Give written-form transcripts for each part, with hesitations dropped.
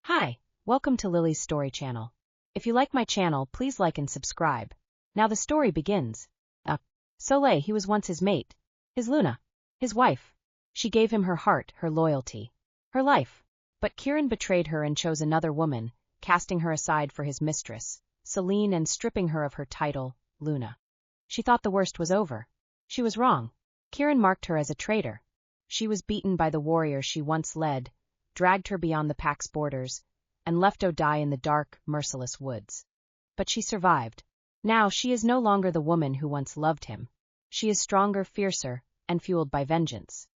Hi, welcome to Lily's Story Channel. If you like my channel, please like and subscribe. Now the story begins. Soleil, he was once his mate, his Luna, his wife. She gave him her heart, her loyalty, her life. But Kieran betrayed her and chose another woman, casting her aside for his mistress, Celine, and stripping her of her title, Luna. She thought the worst was over. She was wrong. Kieran marked her as a traitor. She was beaten by the warrior she once led, dragged her beyond the pack's borders, and left to die in the dark, merciless woods. But she survived. Now she is no longer the woman who once loved him. She is stronger, fiercer, and fueled by vengeance.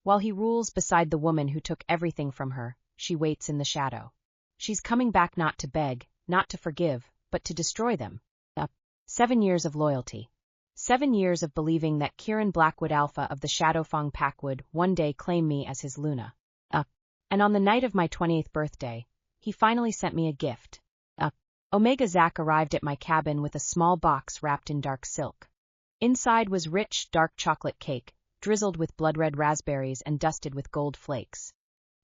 While he rules beside the woman who took everything from her, she waits in the shadow. She's coming back not to beg, not to forgive, but to destroy them. 7 years of loyalty. 7 years of believing that Kieran Blackwood Alpha of the Shadowfang Pack would one day claim me as his Luna. And on the night of my 20th birthday, he finally sent me a gift. Omega Zach arrived at my cabin with a small box wrapped in dark silk. Inside was rich, dark chocolate cake, drizzled with blood-red raspberries and dusted with gold flakes.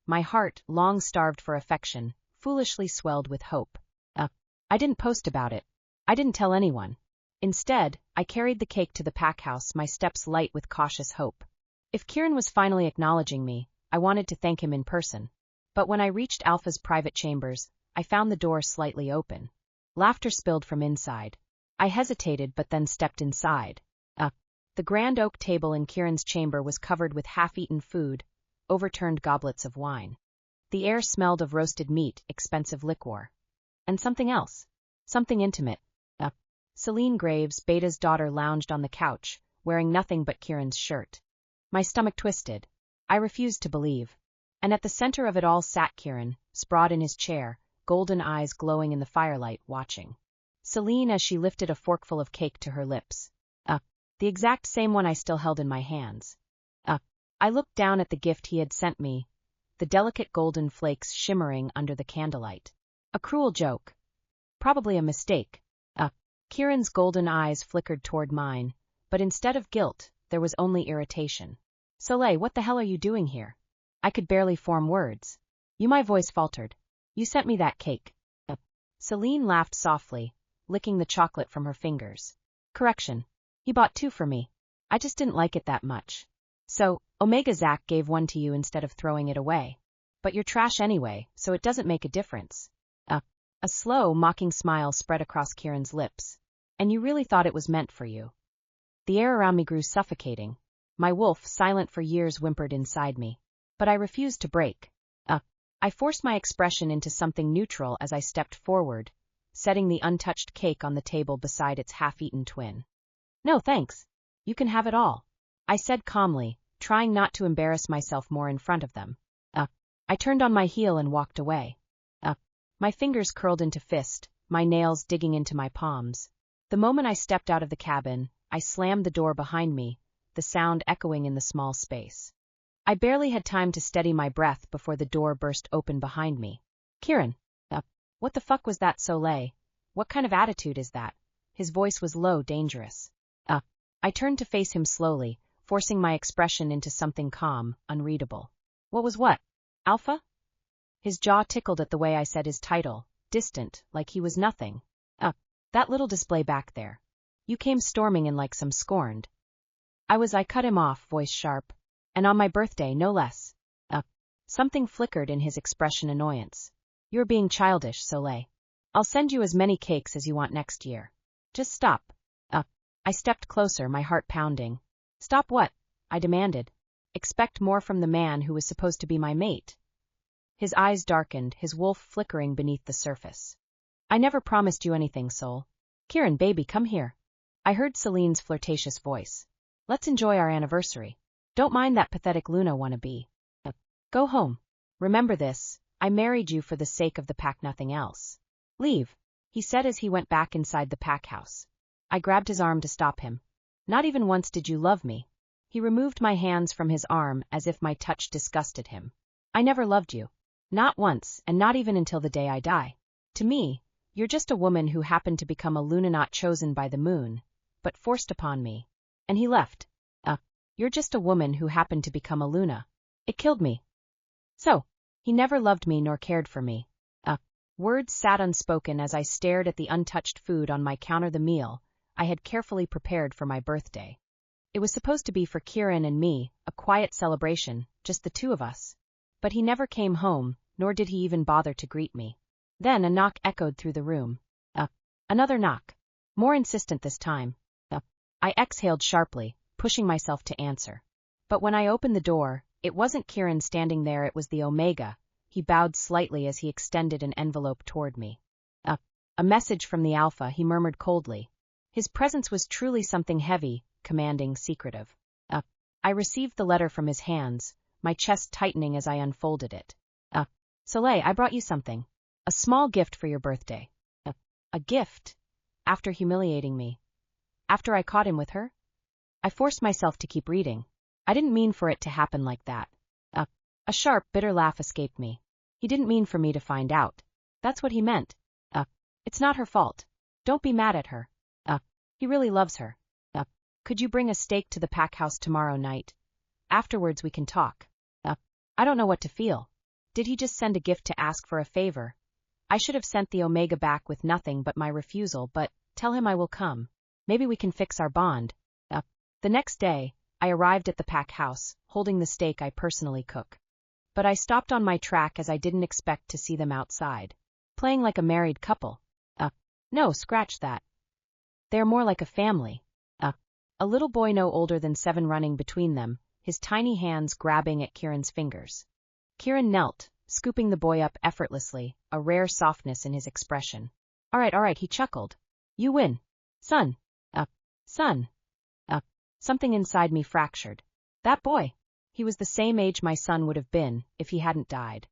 My heart, long starved for affection, foolishly swelled with hope. I didn't post about it. I didn't tell anyone. Instead, I carried the cake to the pack house, my steps light with cautious hope. If Kieran was finally acknowledging me, I wanted to thank him in person. But when I reached Alpha's private chambers, I found the door slightly open. Laughter spilled from inside. I hesitated but then stepped inside. The grand oak table in Kieran's chamber was covered with half-eaten food, overturned goblets of wine. The air smelled of roasted meat, expensive liquor. And something else. Something intimate. Celine Graves, Beta's daughter, lounged on the couch, wearing nothing but Kieran's shirt. My stomach twisted. I refused to believe. And at the center of it all sat Kieran, sprawled in his chair, golden eyes glowing in the firelight, watching Celine as she lifted a forkful of cake to her lips. The exact same one I still held in my hands. I looked down at the gift he had sent me, the delicate golden flakes shimmering under the candlelight. A cruel joke. Probably a mistake. Kieran's golden eyes flickered toward mine, but instead of guilt, there was only irritation. Soleil, what the hell are you doing here? I could barely form words. My voice faltered. You sent me that cake. Celine laughed softly, licking the chocolate from her fingers. Correction. He bought 2 for me. I just didn't like it that much. So, Omega Zach gave 1 to you instead of throwing it away. But you're trash anyway, so it doesn't make a difference. A slow, mocking smile spread across Kieran's lips. And you really thought it was meant for you. The air around me grew suffocating. My wolf, silent for years, whimpered inside me. But I refused to break. I forced my expression into something neutral as I stepped forward, setting the untouched cake on the table beside its half-eaten twin. No thanks. You can have it all, I said calmly, trying not to embarrass myself more in front of them. I turned on my heel and walked away. My fingers curled into fist, my nails digging into my palms. The moment I stepped out of the cabin, I slammed the door behind me, the sound echoing in the small space. I barely had time to steady my breath before the door burst open behind me. Kieran. What the fuck was that, Soleil? What kind of attitude is that? His voice was low, dangerous. I turned to face him slowly, forcing my expression into something calm, unreadable. What was what? Alpha? His jaw tickled at the way I said his title, distant, like he was nothing. That little display back there. You came storming in like some scorned. I cut him off, voice sharp. And on my birthday, no less. Something flickered in his expression, annoyance. You're being childish, Soleil. I'll send you as many cakes as you want next year. Just stop. I stepped closer, my heart pounding. Stop what? I demanded. Expect more from the man who was supposed to be my mate. His eyes darkened, his wolf flickering beneath the surface. I never promised you anything, Sol. Kieran, baby, come here. I heard Celine's flirtatious voice. Let's enjoy our anniversary. Don't mind that pathetic Luna wannabe. Go home. Remember this, I married you for the sake of the pack, nothing else. Leave, he said as he went back inside the pack house. I grabbed his arm to stop him. Not even once did you love me. He removed my hands from his arm as if my touch disgusted him. I never loved you. Not once, and not even until the day I die. To me, you're just a woman who happened to become a Luna, not chosen by the moon, but forced upon me. And he left. You're just a woman who happened to become a Luna. It killed me. So, he never loved me nor cared for me. Words sat unspoken as I stared at the untouched food on my counter, the meal I had carefully prepared for my birthday. It was supposed to be for Kieran and me, a quiet celebration, just the two of us. But he never came home, nor did he even bother to greet me. Then a knock echoed through the room. Another knock. More insistent this time. I exhaled sharply, pushing myself to answer. But when I opened the door, it wasn't Kieran standing there, it was the Omega. He bowed slightly as he extended an envelope toward me. A message from the Alpha, he murmured coldly. His presence was truly something heavy, commanding, secretive. I received the letter from his hands, my chest tightening as I unfolded it. Soleil, I brought you something. A small gift for your birthday. A gift? After humiliating me. After I caught him with her? I forced myself to keep reading. I didn't mean for it to happen like that. A sharp, bitter laugh escaped me. He didn't mean for me to find out. That's what he meant. It's not her fault. Don't be mad at her. He really loves her. Could you bring a steak to the pack house tomorrow night? Afterwards we can talk. I don't know what to feel. Did he just send a gift to ask for a favor? I should have sent the Omega back with nothing but my refusal, but tell him I will come. Maybe we can fix our bond. The next day, I arrived at the pack house, holding the steak I personally cook. But I stopped on my track as I didn't expect to see them outside, playing like a married couple. No, scratch that. They're more like a family. A little boy no older than 7 running between them, his tiny hands grabbing at Kieran's fingers. Kieran knelt, scooping the boy up effortlessly, a rare softness in his expression. All right, he chuckled. You win. Son. Son. Something inside me fractured. That boy. He was the same age my son would have been if he hadn't died.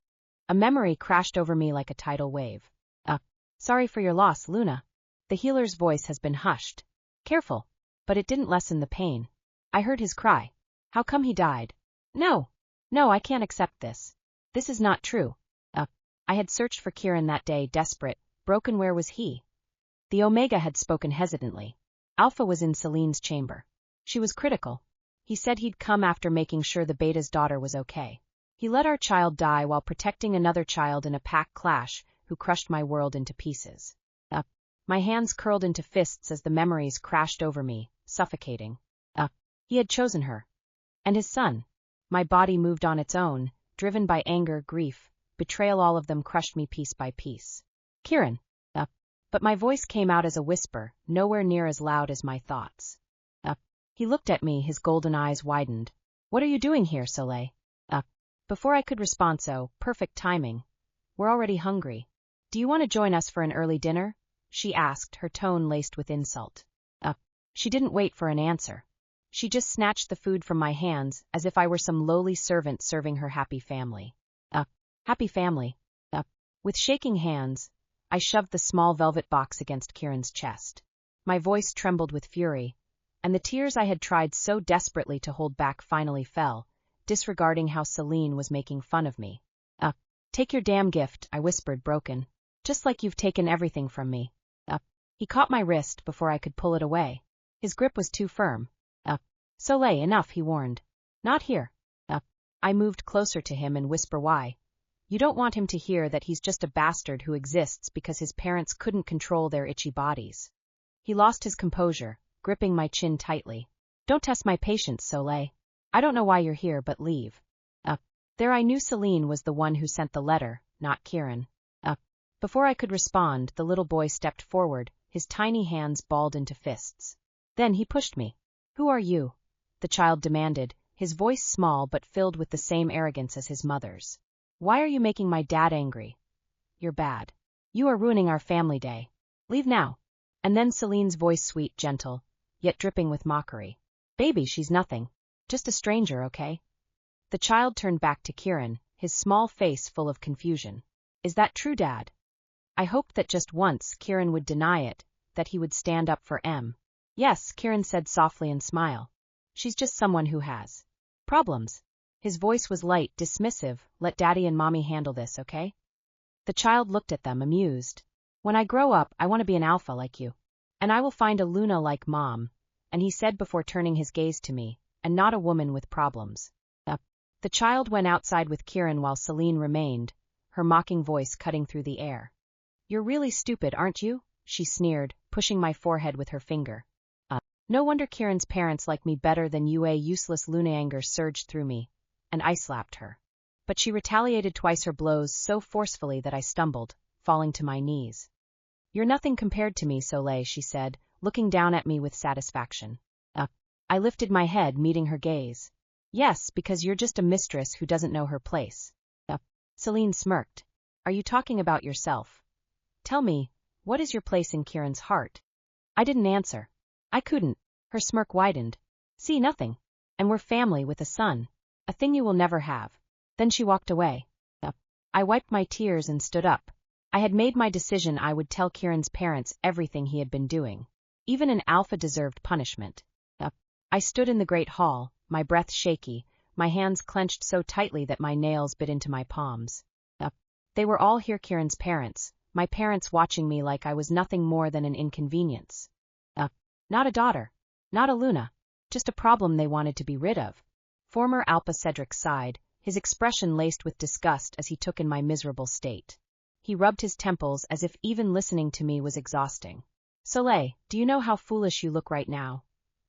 A memory crashed over me like a tidal wave. Sorry for your loss, Luna. The healer's voice has been hushed. Careful. But it didn't lessen the pain. I heard his cry. How come he died? No, I can't accept this. This is not true. I had searched for Kieran that day, desperate, broken. Where was he? The Omega had spoken hesitantly. Alpha was in Celine's chamber. She was critical. He said he'd come after making sure the Beta's daughter was okay. He let our child die while protecting another child in a pack clash who crushed my world into pieces. My hands curled into fists as the memories crashed over me, suffocating. He had chosen her. And his son. My body moved on its own, driven by anger, grief, betrayal. All of them crushed me piece by piece. Kieran. But my voice came out as a whisper, nowhere near as loud as my thoughts. He looked at me, his golden eyes widened. What are you doing here, Soleil? Before I could respond, so, perfect timing. We're already hungry. Do you want to join us for an early dinner? She asked, her tone laced with insult. She didn't wait for an answer. She just snatched the food from my hands as if I were some lowly servant serving her happy family. Happy family. With shaking hands, I shoved the small velvet box against Kieran's chest. My voice trembled with fury, and the tears I had tried so desperately to hold back finally fell, disregarding how Celine was making fun of me. Take your damn gift, I whispered, broken. Just like you've taken everything from me. He caught my wrist before I could pull it away. His grip was too firm. Soleil, enough, he warned. Not here. I moved closer to him and whisper, why? You don't want him to hear that he's just a bastard who exists because his parents couldn't control their itchy bodies. He lost his composure, gripping my chin tightly. Don't test my patience, Soleil. I don't know why you're here, but leave. There I knew Celine was the one who sent the letter, not Kieran. Before I could respond, the little boy stepped forward, his tiny hands balled into fists. Then he pushed me. Who are you? The child demanded, his voice small but filled with the same arrogance as his mother's. Why are you making my dad angry? You're bad. You are ruining our family day. Leave now. And then Celine's voice, sweet, gentle, yet dripping with mockery. Baby, she's nothing. Just a stranger, okay? The child turned back to Kieran, his small face full of confusion. Is that true, Dad? I hoped that just once Kieran would deny it, that he would stand up for M. Yes, Kieran said softly and smile. She's just someone who has problems. His voice was light, dismissive. Let Daddy and Mommy handle this, okay? The child looked at them, amused. When I grow up, I want to be an alpha like you. And I will find a Luna like Mom, and he said before turning his gaze to me, and not a woman with problems. The child went outside with Kieran while Celine remained, her mocking voice cutting through the air. You're really stupid, aren't you? She sneered, pushing my forehead with her finger. No wonder Kieran's parents like me better than you. A useless Luna. Anger surged through me, and I slapped her. But she retaliated twice her blows so forcefully that I stumbled, falling to my knees. You're nothing compared to me, Soleil, she said, looking down at me with satisfaction. I lifted my head, meeting her gaze. Yes, because you're just a mistress who doesn't know her place. Celine smirked. Are you talking about yourself? Tell me, what is your place in Kieran's heart? I didn't answer. I couldn't. Her smirk widened. See, nothing. And we're family with a son. A thing you will never have. Then she walked away. I wiped my tears and stood up. I had made my decision. I would tell Kieran's parents everything he had been doing. Even an alpha deserved punishment. I stood in the great hall, my breath shaky, my hands clenched so tightly that my nails bit into my palms. They were all here, Kieran's parents, my parents watching me like I was nothing more than an inconvenience. Not a daughter. Not a Luna. Just a problem they wanted to be rid of. Former Alpha Cedric sighed, his expression laced with disgust as he took in my miserable state. He rubbed his temples as if even listening to me was exhausting. Soleil, do you know how foolish you look right now?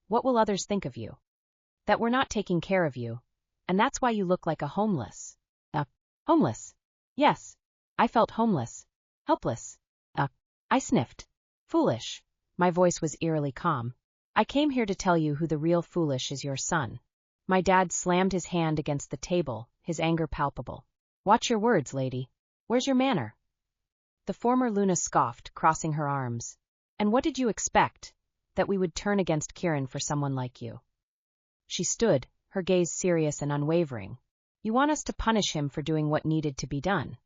What will others think of you? That we're not taking care of you. And that's why you look like a homeless. Homeless? Yes. I felt homeless. Helpless. I sniffed. Foolish. My voice was eerily calm. I came here to tell you who the real foolish is, your son. My dad slammed his hand against the table, his anger palpable. Watch your words, lady. Where's your manner? The former Luna scoffed, crossing her arms. And what did you expect? That we would turn against Kieran for someone like you? She stood, her gaze serious and unwavering. You want us to punish him for doing what needed to be done?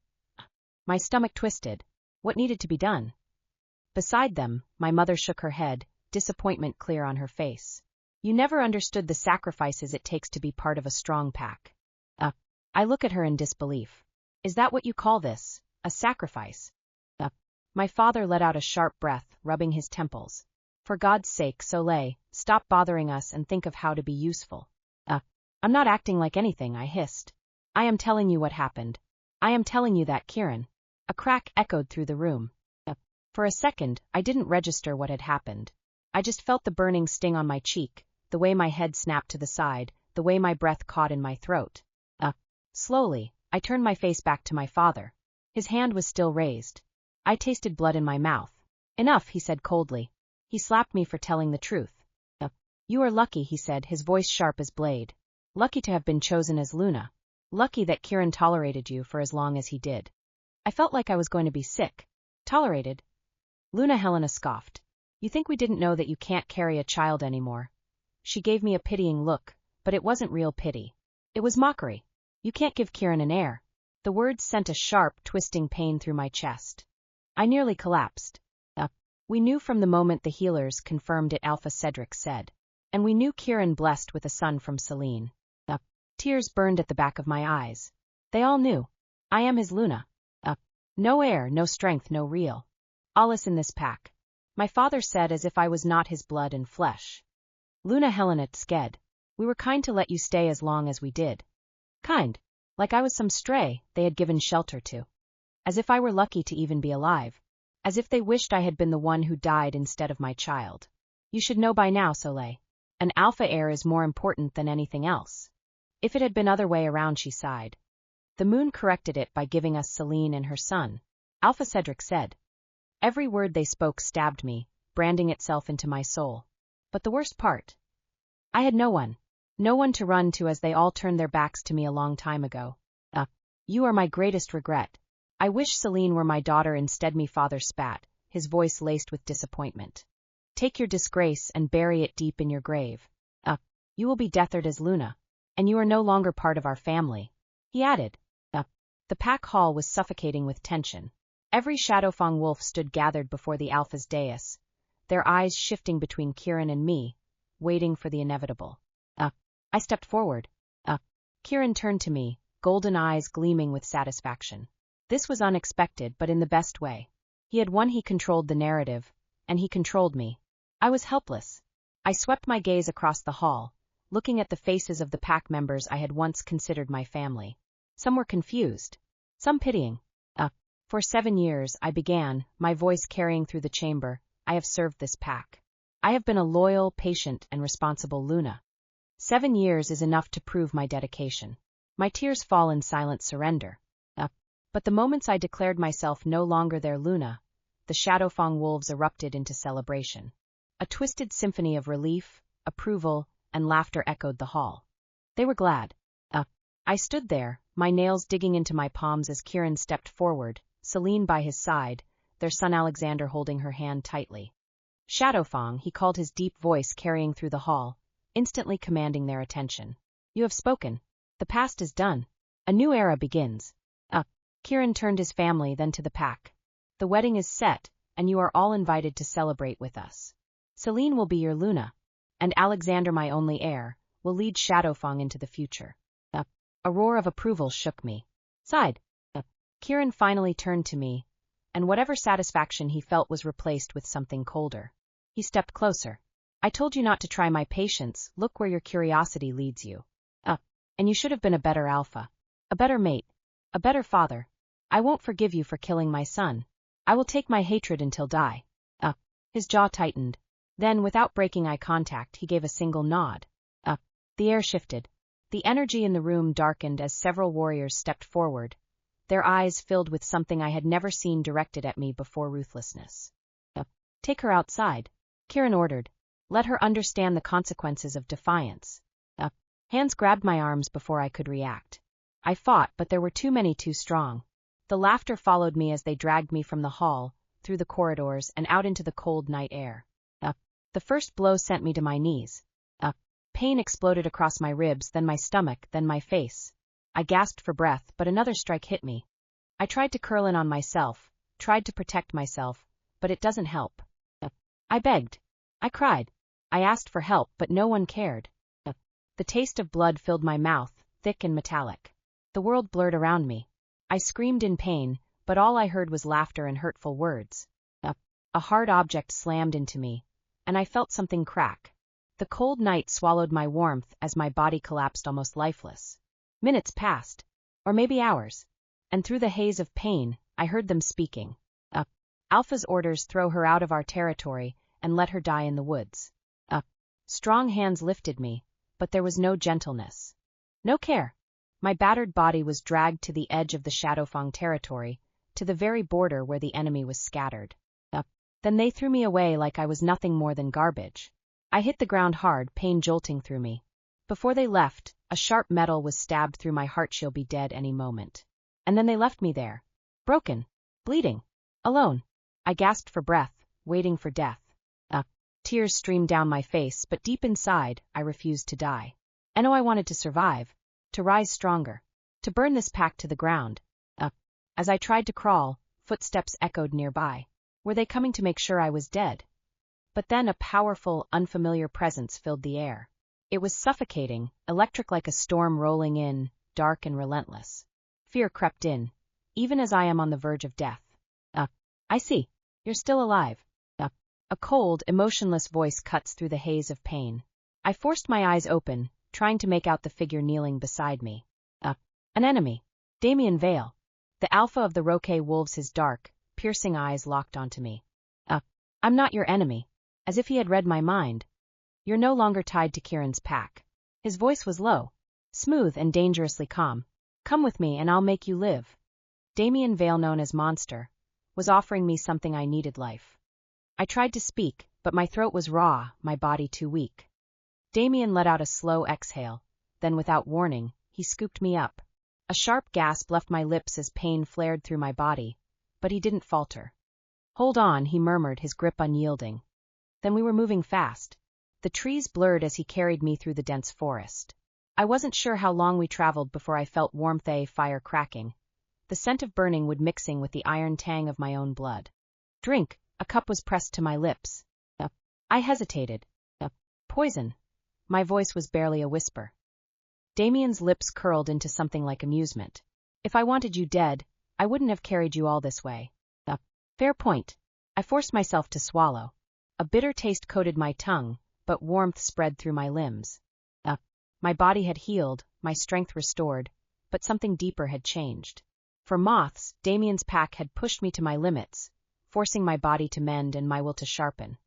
My stomach twisted. What needed to be done? Beside them, my mother shook her head, disappointment clear on her face. You never understood the sacrifices it takes to be part of a strong pack. I look at her in disbelief. Is that what you call this? A sacrifice? My father let out a sharp breath, rubbing his temples. For God's sake, Soleil, stop bothering us and think of how to be useful. I'm not acting like anything, I hissed. I am telling you what happened. I am telling you that Kieran. A crack echoed through the room. For a second, I didn't register what had happened. I just felt the burning sting on my cheek, the way my head snapped to the side, the way my breath caught in my throat. Slowly, I turned my face back to my father. His hand was still raised. I tasted blood in my mouth. Enough, he said coldly. He slapped me for telling the truth. You are lucky, he said, his voice sharp as blade. Lucky to have been chosen as Luna. Lucky that Kieran tolerated you for as long as he did. I felt like I was going to be sick. Tolerated? Luna Helena scoffed. You think we didn't know that you can't carry a child anymore? She gave me a pitying look, but it wasn't real pity. It was mockery. You can't give Kieran an heir. The words sent a sharp, twisting pain through my chest. I nearly collapsed. We knew from the moment the healers confirmed it, Alpha Cedric said. And we knew Kieran blessed with a son from Celine. Tears burned at the back of my eyes. They all knew. I am his Luna. No heir, no strength, no real. Alles in this pack. My father said as if I was not his blood and flesh. Luna Helena sked. We were kind to let you stay as long as we did. Kind. Like I was some stray they had given shelter to. As if I were lucky to even be alive. As if they wished I had been the one who died instead of my child. You should know by now, Soleil. An alpha heir is more important than anything else. If it had been other way around, she sighed. The moon corrected it by giving us Celine and her son. Alpha Cedric said. Every word they spoke stabbed me, branding itself into my soul. But the worst part? I had no one. No one to run to as they all turned their backs to me a long time ago. You are my greatest regret. I wish Celine were my daughter instead, my father spat, his voice laced with disappointment. Take your disgrace and bury it deep in your grave. You will be deathered as Luna. And you are no longer part of our family. He added. The pack hall was suffocating with tension. Every Shadowfang wolf stood gathered before the Alpha's dais, their eyes shifting between Kieran and me, waiting for the inevitable. I stepped forward. Kieran turned to me, golden eyes gleaming with satisfaction. This was unexpected, but in the best way. He had won, he controlled the narrative, and he controlled me. I was helpless. I swept my gaze across the hall, looking at the faces of the pack members I had once considered my family. Some were confused, some pitying. For 7 years, I began, my voice carrying through the chamber, I have served this pack. I have been a loyal, patient, and responsible Luna. 7 years is enough to prove my dedication. My tears fall in silent surrender. But the moments I declared myself no longer their Luna, the Shadowfang wolves erupted into celebration. A twisted symphony of relief, approval, and laughter echoed the hall. They were glad. I stood there, my nails digging into my palms as Kieran stepped forward, Celine by his side, their son Alexander holding her hand tightly. Shadowfang, he called, his deep voice carrying through the hall, instantly commanding their attention. You have spoken. The past is done. A new era begins. Kieran turned his family, then to the pack. The wedding is set, and you are all invited to celebrate with us. Celine will be your Luna, and Alexander, my only heir, will lead Shadowfang into the future. A roar of approval shook me. Sighed. Kieran finally turned to me, and whatever satisfaction he felt was replaced with something colder. He stepped closer. I told you not to try my patience, look where your curiosity leads you. And you should have been a better alpha. A better mate. A better father. I won't forgive you for killing my son. I will take my hatred until die. His jaw tightened. Then, without breaking eye contact, he gave a single nod. The air shifted. The energy in the room darkened as several warriors stepped forward, their eyes filled with something I had never seen directed at me before: ruthlessness. Take her outside, Kieran ordered. Let her understand the consequences of defiance. Hands grabbed my arms before I could react. I fought, but there were too many too strong. The laughter followed me as they dragged me from the hall, through the corridors, and out into the cold night air. The first blow sent me to my knees. Pain exploded across my ribs, then my stomach, then my face. I gasped for breath, but another strike hit me. I tried to curl in on myself, tried to protect myself, but it doesn't help. I begged. I cried. I asked for help, but no one cared. The taste of blood filled my mouth, thick and metallic. The world blurred around me. I screamed in pain, but all I heard was laughter and hurtful words. A hard object slammed into me, and I felt something crack. The cold night swallowed my warmth as my body collapsed almost lifeless. Minutes passed, or maybe hours, and through the haze of pain, I heard them speaking. Alpha's orders: throw her out of our territory and let her die in the woods. Strong hands lifted me, but there was no gentleness. No care. My battered body was dragged to the edge of the Shadowfang territory, to the very border where the enemy was scattered. Then they threw me away like I was nothing more than garbage. I hit the ground hard, pain jolting through me. Before they left, a sharp metal was stabbed through my heart. She'll be dead any moment. And then they left me there. Broken. Bleeding. Alone. I gasped for breath, waiting for death. Tears streamed down my face, but deep inside, I refused to die. I know I wanted to survive, to rise stronger, to burn this pack to the ground. As I tried to crawl, footsteps echoed nearby. Were they coming to make sure I was dead? But then a powerful, unfamiliar presence filled the air. It was suffocating, electric, like a storm rolling in, dark and relentless. Fear crept in, even as I am on the verge of death. I see. You're still alive. A cold, emotionless voice cuts through the haze of pain. I forced my eyes open, trying to make out the figure kneeling beside me. An enemy. Damien Vale. The alpha of the Roque wolves, his dark, piercing eyes locked onto me. I'm not your enemy. As if he had read my mind. You're no longer tied to Kieran's pack. His voice was low, smooth and dangerously calm. Come with me and I'll make you live. Damien Vale, known as Monster, was offering me something I needed: life. I tried to speak, but my throat was raw, my body too weak. Damien let out a slow exhale, then without warning, he scooped me up. A sharp gasp left my lips as pain flared through my body, but he didn't falter. Hold on, he murmured, his grip unyielding. Then we were moving fast. The trees blurred as he carried me through the dense forest. I wasn't sure how long we traveled before I felt warmth, a fire cracking. The scent of burning wood mixing with the iron tang of my own blood. Drink. A cup was pressed to my lips. I hesitated. Poison. My voice was barely a whisper. Damien's lips curled into something like amusement. If I wanted you dead, I wouldn't have carried you all this way. Fair point. I forced myself to swallow. A bitter taste coated my tongue, but warmth spread through my limbs. My body had healed, my strength restored, but something deeper had changed. For moths, Damien's pack had pushed me to my limits, forcing my body to mend and my will to sharpen.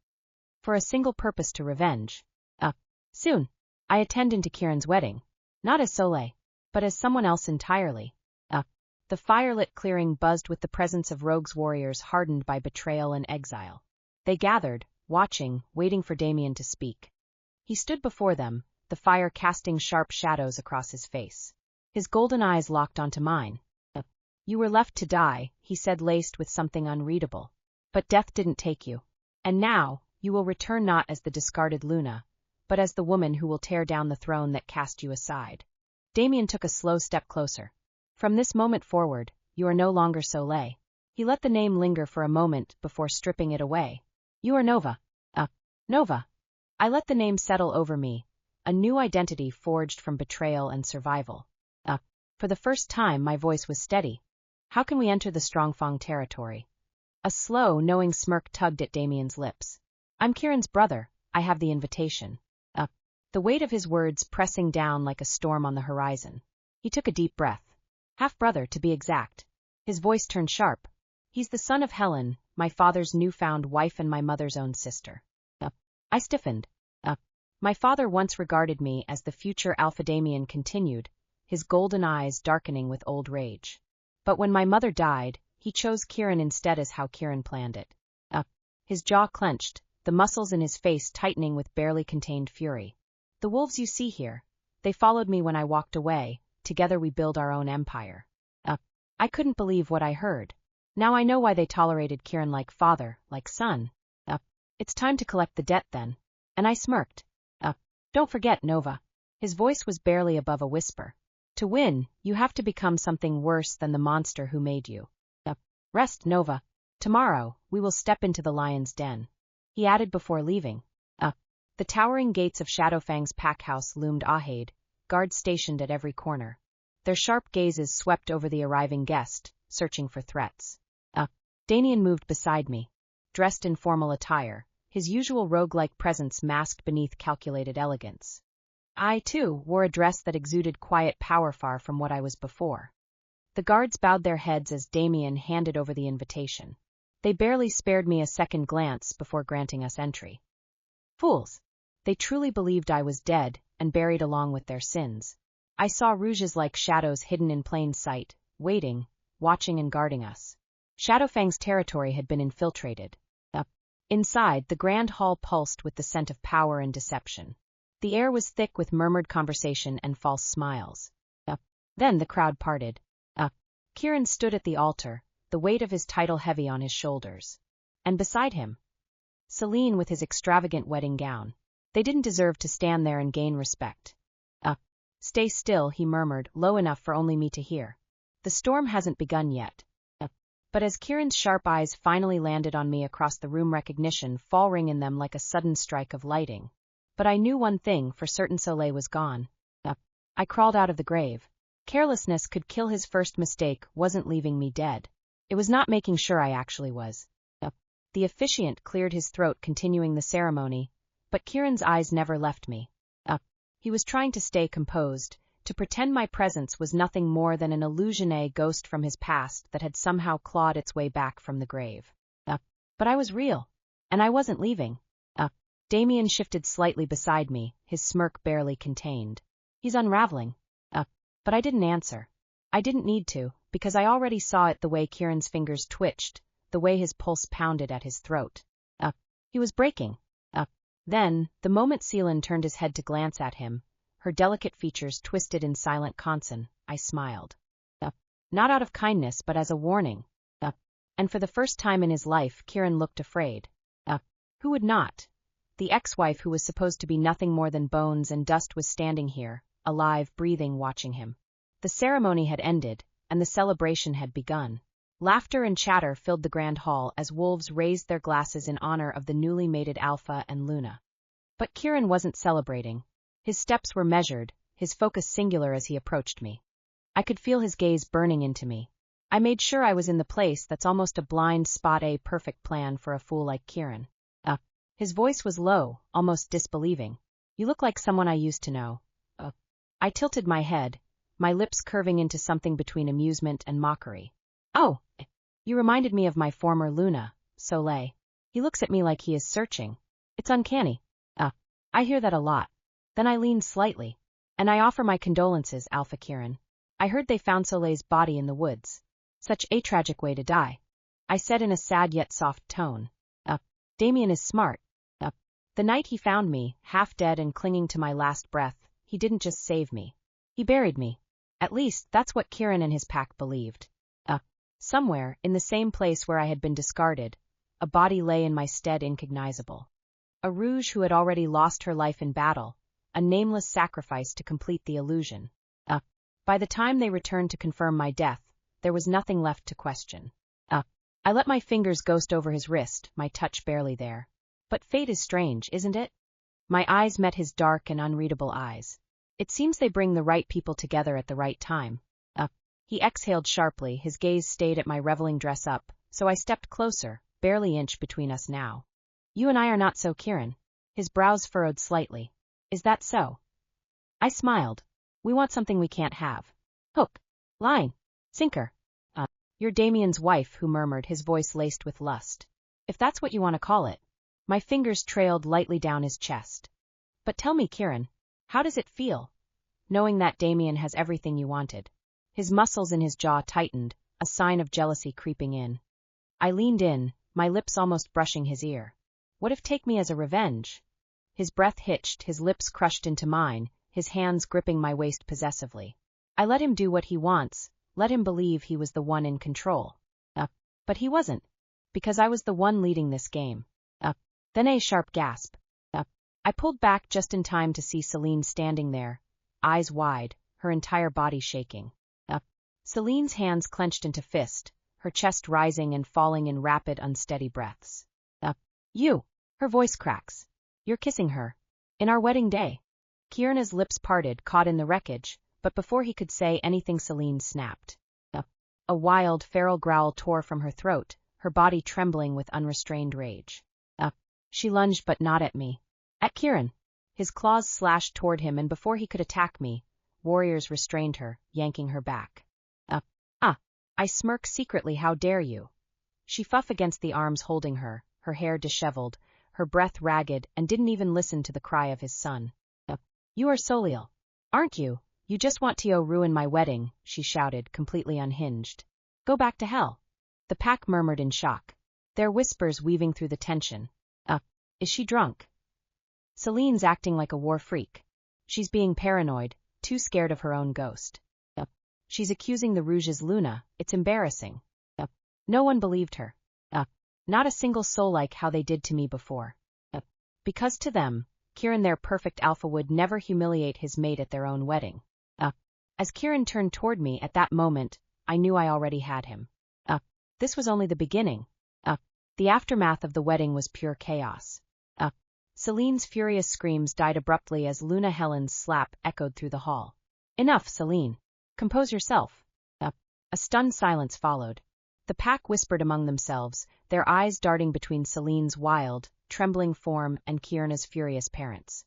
For a single purpose, to revenge. Soon, I attend to Kieran's wedding, not as Soleil, but as someone else entirely. The firelit clearing buzzed with the presence of rogues warriors hardened by betrayal and exile. They gathered, watching, waiting for Damien to speak. He stood before them, the fire casting sharp shadows across his face. His golden eyes locked onto mine. You were left to die, he said, laced with something unreadable. But death didn't take you. And now, you will return not as the discarded Luna, but as the woman who will tear down the throne that cast you aside. Damien took a slow step closer. From this moment forward, you are no longer Soleil. He let the name linger for a moment before stripping it away. You are Nova. Nova. I let the name settle over me, a new identity forged from betrayal and survival. For the first time, my voice was steady. How can we enter the Strongfang territory? A slow, knowing smirk tugged at Damien's lips. I'm Kieran's brother. I have the invitation. The weight of his words pressing down like a storm on the horizon. He took a deep breath. Half-brother, to be exact. His voice turned sharp. He's the son of Helen, my father's newfound wife and my mother's own sister. I stiffened. My father once regarded me as the future Alpha. Damien continued, his golden eyes darkening with old rage. But when my mother died, he chose Kieran instead, as how Kieran planned it. His jaw clenched, the muscles in his face tightening with barely contained fury. The wolves you see here, they followed me when I walked away. Together we build our own empire. I couldn't believe what I heard. Now I know why they tolerated Kieran like father, like son. It's time to collect the debt then. And I smirked. Don't forget, Nova. His voice was barely above a whisper. To win, you have to become something worse than the monster who made you. Rest, Nova. Tomorrow, we will step into the lion's den. He added before leaving. The towering gates of Shadowfang's pack house loomed ahead, guards stationed at every corner. Their sharp gazes swept over the arriving guest, searching for threats. Damien moved beside me, dressed in formal attire, his usual rogue-like presence masked beneath calculated elegance. I, too, wore a dress that exuded quiet power far from what I was before. The guards bowed their heads as Damien handed over the invitation. They barely spared me a second glance before granting us entry. Fools! They truly believed I was dead, and buried along with their sins. I saw rouges like shadows hidden in plain sight, waiting, watching and guarding us. Shadowfang's territory had been infiltrated. Inside, the grand hall pulsed with the scent of power and deception. The air was thick with murmured conversation and false smiles. Then the crowd parted. Kieran stood at the altar, the weight of his title heavy on his shoulders. And beside him, Celine with his extravagant wedding gown. They didn't deserve to stand there and gain respect. Stay still, he murmured, low enough for only me to hear. The storm hasn't begun yet. But as Kieran's sharp eyes finally landed on me across the room, recognition falling in them like a sudden strike of lightning. But I knew one thing for certain: Soleil was gone. I crawled out of the grave. Carelessness could kill. His first mistake wasn't leaving me dead. It was not making sure I actually was. The officiant cleared his throat, continuing the ceremony, but Kieran's eyes never left me. He was trying to stay composed, to pretend my presence was nothing more than an illusionné ghost from his past that had somehow clawed its way back from the grave. But I was real, and I wasn't leaving. Damien shifted slightly beside me, his smirk barely contained. He's unraveling. But I didn't answer. I didn't need to, because I already saw it: the way Kieran's fingers twitched, the way his pulse pounded at his throat. He was breaking. Then, the moment Celine turned his head to glance at him, her delicate features twisted in silent concern, I smiled. Not out of kindness, but as a warning. And for the first time in his life, Kieran looked afraid. Who would not? The ex-wife who was supposed to be nothing more than bones and dust was standing here, alive, breathing, watching him. The ceremony had ended, and the celebration had begun. Laughter and chatter filled the grand hall as wolves raised their glasses in honor of the newly mated Alpha and Luna. But Kieran wasn't celebrating. His steps were measured, his focus singular as he approached me. I could feel his gaze burning into me. I made sure I was in the place that's almost a blind spot, a perfect plan for a fool like Kieran. His voice was low, almost disbelieving. You look like someone I used to know. I tilted my head, my lips curving into something between amusement and mockery. Oh, you reminded me of my former Luna, Soleil. He looks at me like he is searching. It's uncanny. I hear that a lot. Then I lean slightly. And I offer my condolences, Alpha Kieran. I heard they found Soleil's body in the woods. Such a tragic way to die. I said in a sad yet soft tone. Damien is smart. The night he found me, half dead and clinging to my last breath, he didn't just save me. He buried me. At least, that's what Kieran and his pack believed. Somewhere, in the same place where I had been discarded, a body lay in my stead incognizable. A rouge who had already lost her life in battle, a nameless sacrifice to complete the illusion. By the time they returned to confirm my death, there was nothing left to question. I let my fingers ghost over his wrist, my touch barely there. But fate is strange, isn't it? My eyes met his dark and unreadable eyes. It seems they bring the right people together at the right time. He exhaled sharply, his gaze stayed at my reveling dress-up, so I stepped closer, barely inch between us now. You and I are not so, Kieran. His brows furrowed slightly. Is that so? I smiled. We want something we can't have. Hook. Line. Sinker. You're Damien's wife, who murmured, his voice laced with lust. If that's what you want to call it. My fingers trailed lightly down his chest. But tell me, Kieran, how does it feel, knowing that Damien has everything you wanted? His muscles in his jaw tightened, a sign of jealousy creeping in. I leaned in, my lips almost brushing his ear. What if take me as a revenge? His breath hitched, his lips crushed into mine, his hands gripping my waist possessively. I let him do what he wants, let him believe he was the one in control. But he wasn't, because I was the one leading this game. Then a sharp gasp. I pulled back just in time to see Celine standing there, eyes wide, her entire body shaking. Celine's hands clenched into fist, her chest rising and falling in rapid, unsteady breaths. You! Her voice cracks. You're kissing her. In our wedding day. Kieran's lips parted, caught in the wreckage, but before he could say anything Celine snapped. A wild, feral growl tore from her throat, her body trembling with unrestrained rage. She lunged, but not at me. At Kieran. His claws slashed toward him, and before he could attack me, warriors restrained her, yanking her back. I smirk secretly. How dare you? She fought against the arms holding her, her hair disheveled, her breath ragged, and didn't even listen to the cry of his son. You are Soleil, aren't you? You just want to ruin my wedding, she shouted, completely unhinged. Go back to hell. The pack murmured in shock, their whispers weaving through the tension. Is she drunk? Celine's acting like a war freak. She's being paranoid, too scared of her own ghost. She's accusing the Rouge's Luna. It's embarrassing. No one believed her. Not a single soul, like how they did to me before. Because to them, Kieran, their perfect alpha, would never humiliate his mate at their own wedding. As Kieran turned toward me at that moment, I knew I already had him. This was only the beginning. The aftermath of the wedding was pure chaos. Celine's furious screams died abruptly as Luna Helen's slap echoed through the hall. Enough, Celine. Compose yourself. A stunned silence followed. The pack whispered among themselves, their eyes darting between Celine's wild, trembling form and Kieran's furious parents.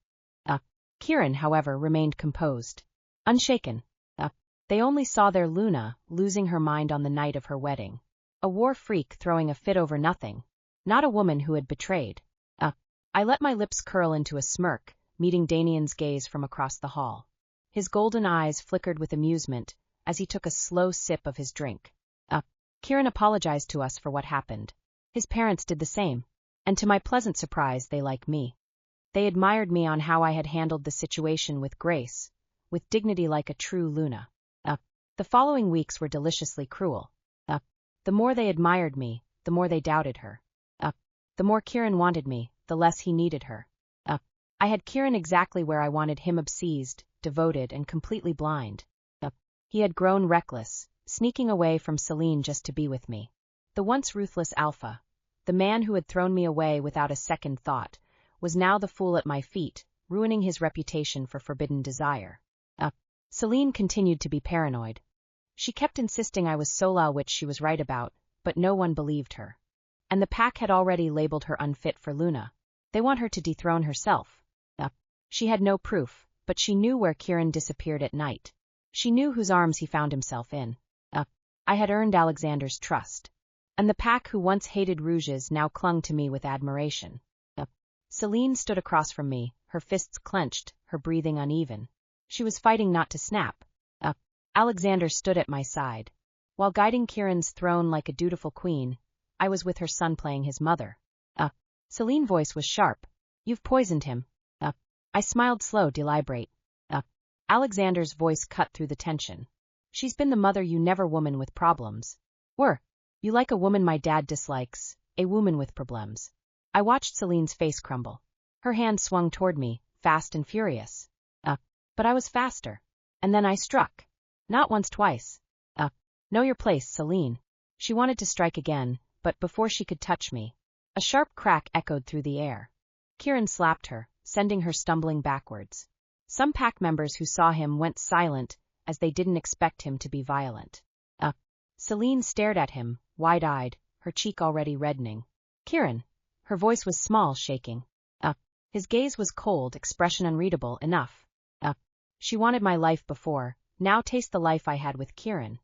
Kieran, however, remained composed. Unshaken. They only saw their Luna, losing her mind on the night of her wedding. A war freak throwing a fit over nothing. Not a woman who had betrayed. I let my lips curl into a smirk, meeting Damien's gaze from across the hall. His golden eyes flickered with amusement as he took a slow sip of his drink. Kieran apologized to us for what happened. His parents did the same, and to my pleasant surprise, they liked me. They admired me on how I had handled the situation with grace, with dignity like a true Luna. The following weeks were deliciously cruel. The more they admired me, the more they doubted her. The more Kieran wanted me, the less he needed her. I had Kieran exactly where I wanted him, obsessed, devoted, and completely blind. He had grown reckless, sneaking away from Celine just to be with me. The once ruthless alpha, the man who had thrown me away without a second thought, was now the fool at my feet, ruining his reputation for forbidden desire. Celine continued to be paranoid. She kept insisting I was Soleil, which she was right about, but no one believed her. And the pack had already labeled her unfit for Luna. They want her to dethrone herself. She had no proof, but she knew where Kieran disappeared at night. She knew whose arms he found himself in. I had earned Alexander's trust. And the pack who once hated rouges now clung to me with admiration. Celine stood across from me, her fists clenched, her breathing uneven. She was fighting not to snap. Alexander stood at my side. While guiding Kieran's throne like a dutiful queen, I was with her son playing his mother. Celine's voice was sharp. You've poisoned him. I smiled slow, deliberate. Alexander's voice cut through the tension. She's been the mother you never woman with problems. You like a woman my dad dislikes, a woman with problems. I watched Celine's face crumble. Her hand swung toward me, fast and furious. But I was faster. And then I struck. Not once, twice. Know your place, Celine. She wanted to strike again, but before she could touch me, a sharp crack echoed through the air. Kieran slapped her, sending her stumbling backwards. Some pack members who saw him went silent, as they didn't expect him to be violent. Celine stared at him, wide-eyed, her cheek already reddening. Kieran. Her voice was small, shaking. His gaze was cold, expression unreadable, enough. She wanted my life before, now taste the life I had with Kieran.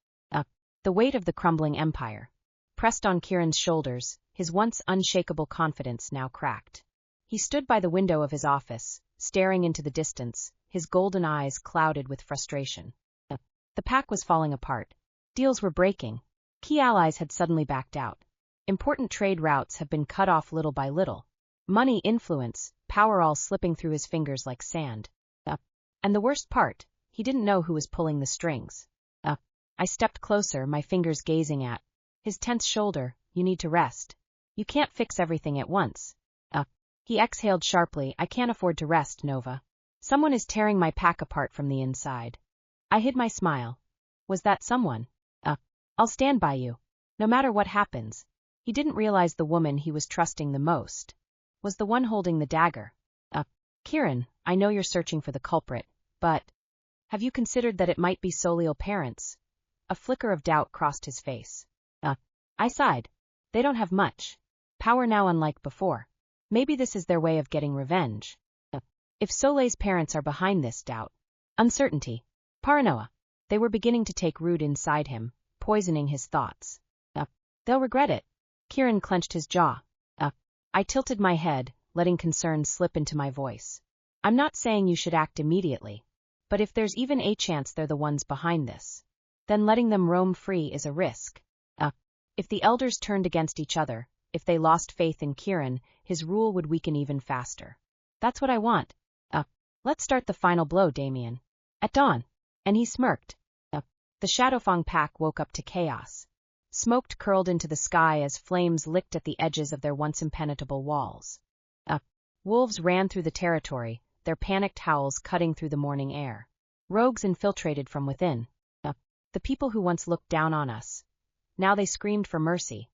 The weight of the crumbling empire pressed on Kieran's shoulders, his once unshakable confidence now cracked. He stood by the window of his office, staring into the distance, his golden eyes clouded with frustration. The pack was falling apart. Deals were breaking. Key allies had suddenly backed out. Important trade routes have been cut off little by little. Money, influence, power all slipping through his fingers like sand. And the worst part, he didn't know who was pulling the strings. I stepped closer, my fingers gazing at his tense shoulder. You need to rest. You can't fix everything at once. He exhaled sharply. I can't afford to rest, Nova. Someone is tearing my pack apart from the inside. I hid my smile. Was that someone? I'll stand by you. No matter what happens. He didn't realize the woman he was trusting the most was the one holding the dagger. Kieran, I know you're searching for the culprit, but have you considered that it might be Solial parents? A flicker of doubt crossed his face. I sighed. They don't have much power now, unlike before. Maybe this is their way of getting revenge. If Soleil's parents are behind this doubt, uncertainty, paranoia, they were beginning to take root inside him, poisoning his thoughts. They'll regret it. Kieran clenched his jaw. I tilted my head, letting concern slip into my voice. I'm not saying you should act immediately, but if there's even a chance they're the ones behind this, then letting them roam free is a risk. If the elders turned against each other, if they lost faith in Kieran, his rule would weaken even faster. That's what I want. Let's start the final blow, Damien. At dawn. And he smirked. The Shadowfang pack woke up to chaos. Smoke curled into the sky as flames licked at the edges of their once impenetrable walls. Wolves ran through the territory, their panicked howls cutting through the morning air. Rogues infiltrated from within. The people who once looked down on us. Now they screamed for mercy.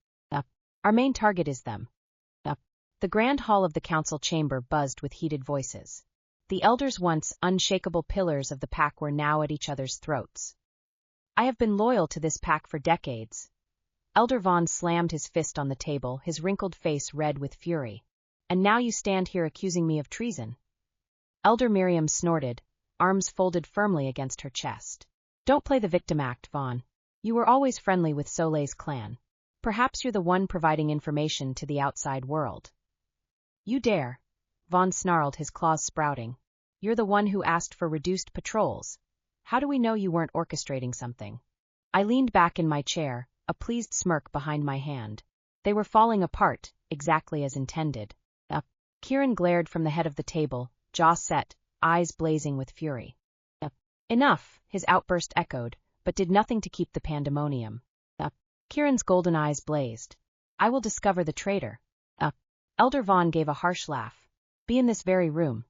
Our main target is them. The grand hall of the council chamber buzzed with heated voices. The elders, once unshakable pillars of the pack, were now at each other's throats. I have been loyal to this pack for decades. Elder Vaughn slammed his fist on the table, his wrinkled face red with fury. And now you stand here accusing me of treason. Elder Miriam snorted, arms folded firmly against her chest. Don't play the victim act, Vaughn. You were always friendly with Soleil's clan. Perhaps you're the one providing information to the outside world. You dare. Vaughn snarled, his claws sprouting. You're the one who asked for reduced patrols. How do we know you weren't orchestrating something? I leaned back in my chair, a pleased smirk behind my hand. They were falling apart, exactly as intended. Kieran glared from the head of the table, jaw set, eyes blazing with fury. Enough, his outburst echoed, but did nothing to keep the pandemonium. Kieran's golden eyes blazed. I will discover the traitor. Elder Vaughn gave a harsh laugh. Be in this very room.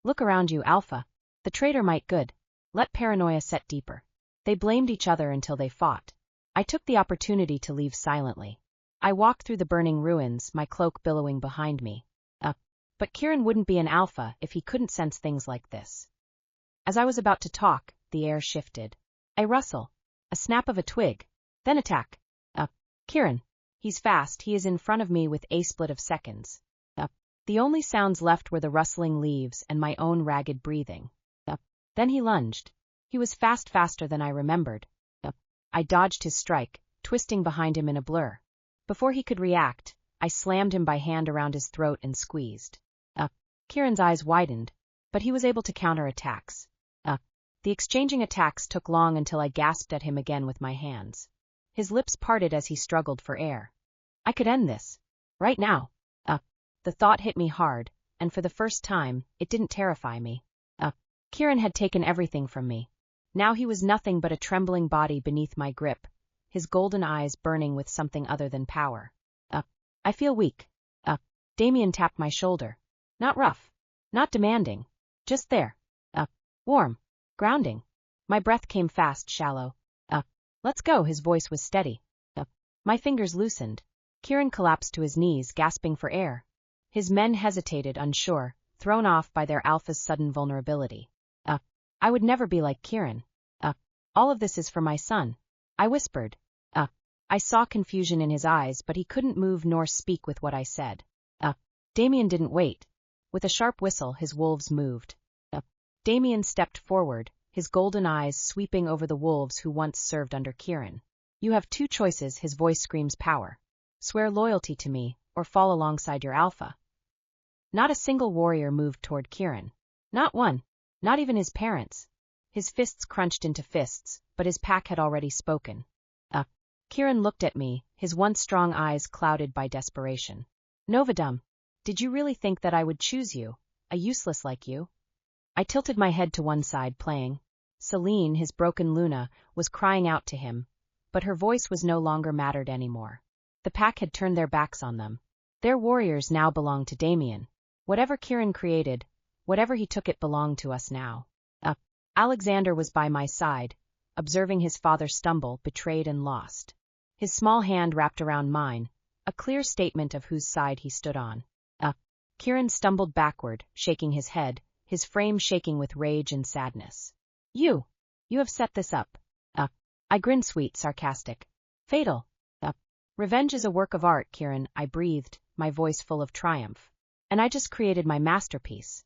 Look around you, Alpha. The traitor might good. Let paranoia set deeper. They blamed each other until they fought. I took the opportunity to leave silently. I walked through the burning ruins, my cloak billowing behind me. But Kieran wouldn't be an alpha if he couldn't sense things like this. As I was about to talk, the air shifted. A rustle. A snap of a twig. Then attack. Kieran. He's fast, he is in front of me with a split of seconds. The only sounds left were the rustling leaves and my own ragged breathing. Then he lunged. He was faster than I remembered. I dodged his strike, twisting behind him in a blur. Before he could react, I slammed him by hand around his throat and squeezed. Kieran's eyes widened, but he was able to counter attacks. The exchanging attacks took long until I gasped at him again with my hands. His lips parted as he struggled for air. I could end this. Right now. The thought hit me hard, and for the first time, it didn't terrify me. Kieran had taken everything from me. Now he was nothing but a trembling body beneath my grip, his golden eyes burning with something other than power. I feel weak. Damien tapped my shoulder. Not rough. Not demanding. Just there. Warm. Grounding. My breath came fast, shallow. Let's go, his voice was steady. My fingers loosened. Kieran collapsed to his knees, gasping for air. His men hesitated, unsure, thrown off by their alpha's sudden vulnerability. I would never be like Kieran. All of this is for my son, I whispered. I saw confusion in his eyes, but he couldn't move nor speak with what I said. Damien didn't wait. With a sharp whistle, his wolves moved. Damien stepped forward, his golden eyes sweeping over the wolves who once served under Kieran. You have two choices, his voice screams power. Swear loyalty to me, or fall alongside your alpha. Not a single warrior moved toward Kieran. Not one. Not even his parents. His fists crunched into fists, but his pack had already spoken. Kieran looked at me, his once strong eyes clouded by desperation. Novidum, did you really think that I would choose you, a useless like you? I tilted my head to one side, playing. Celine, his broken Luna, was crying out to him, but her voice was no longer mattered anymore. The pack had turned their backs on them. Their warriors now belonged to Damien. Whatever Kieran created, whatever he took, it belonged to us now. Alexander was by my side, observing his father stumble, betrayed and lost. His small hand wrapped around mine, a clear statement of whose side he stood on. Kieran stumbled backward, shaking his head, his frame shaking with rage and sadness. You have set this up. I grinned, sweet, sarcastic. Fatal. Revenge is a work of art, Kieran, I breathed, my voice full of triumph. And I just created my masterpiece.